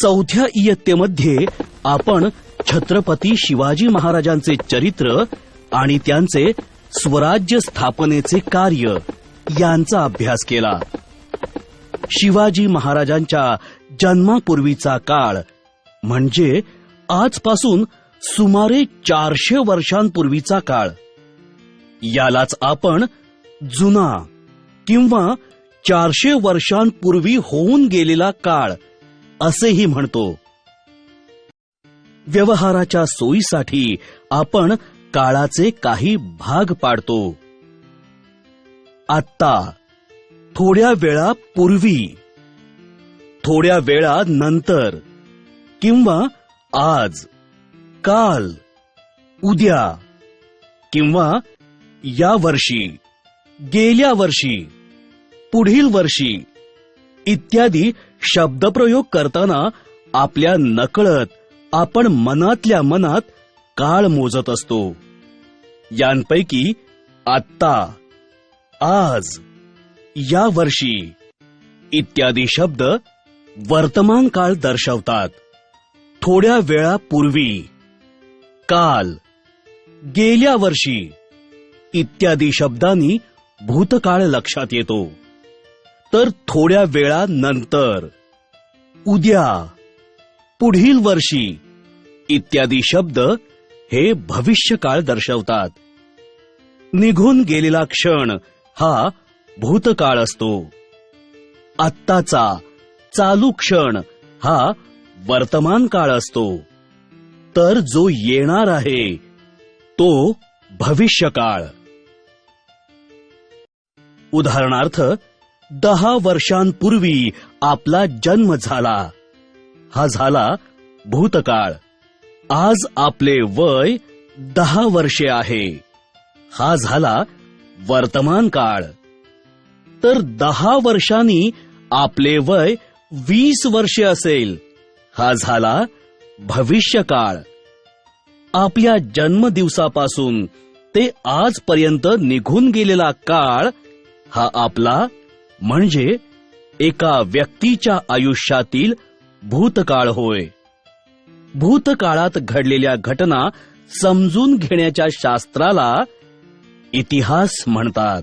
चौथ्या इयत्तेमध्ये आपण छत्रपती शिवाजी महाराजांचे चरित्र आणि त्यांचे स्वराज्य स्थापनेचे कार्य यांचा अभ्यास केला. शिवाजी महाराजांच्या जन्मापूर्वीचा काळ म्हणजे आजपासून सुमारे 400 वर्षांपूर्वीचा काळ. यालाच आपण जुना किंवा 400 वर्षांपूर्वी होऊन गेलेला काळ असेही म्हणतो. व्यवहाराच्या सोयीसाठी आपण काळाचे काही भाग पाडतो. आत्ता, थोड्या वेळा पूर्वी, थोड्या वेळा नंतर किंवा आज, काल, उद्या किंवा या वर्षी, गेल्या वर्षी, पुढील वर्षी इत्यादी शब्दप्रयोग करताना आपल्या नकळत आपण मनातल्या मनात काळ मोजत असतो. यांपैकी आत्ता, आज, या वर्षी इत्यादी शब्द वर्तमान काळ दर्शवतात. थोड्या वेळापूर्वी, काल, गेल्या वर्षी इत्यादी शब्दांनी भूतकाळ लक्षात येतो. तर थोड्या वेळानंतर, उद्या, पुढील वर्षी इत्यादी शब्द हे भविष्यकाळ दर्शवतात. निघून गेलेला क्षण हा भूतकाळ असतो. आत्ताचा चालू क्षण हा वर्तमान काळ असतो. तर जो येणार आहे तो भविष्यकाळ. उदाहरणार्थ, 10 वर्षांपूर्वी आपला जन्म झाला, हा झाला भूतकाळ. आज आपले वय 10 वर्षे आहे, हा झाला वर्तमान काळ. तर 10 वर्षांनी आपले वय 20 वर्षे असेल, हा झाला भविष्यकाळ. आपल्या जन्मदिवसापासून ते आजपर्यंत निघून गेलेला काळ हा आपला म्हणजे एका व्यक्तीच्या आयुष्यातील भूतकाळ होय. भूतकाळात घडलेल्या घटना समजून घेण्याच्या शास्त्राला इतिहास म्हणतात.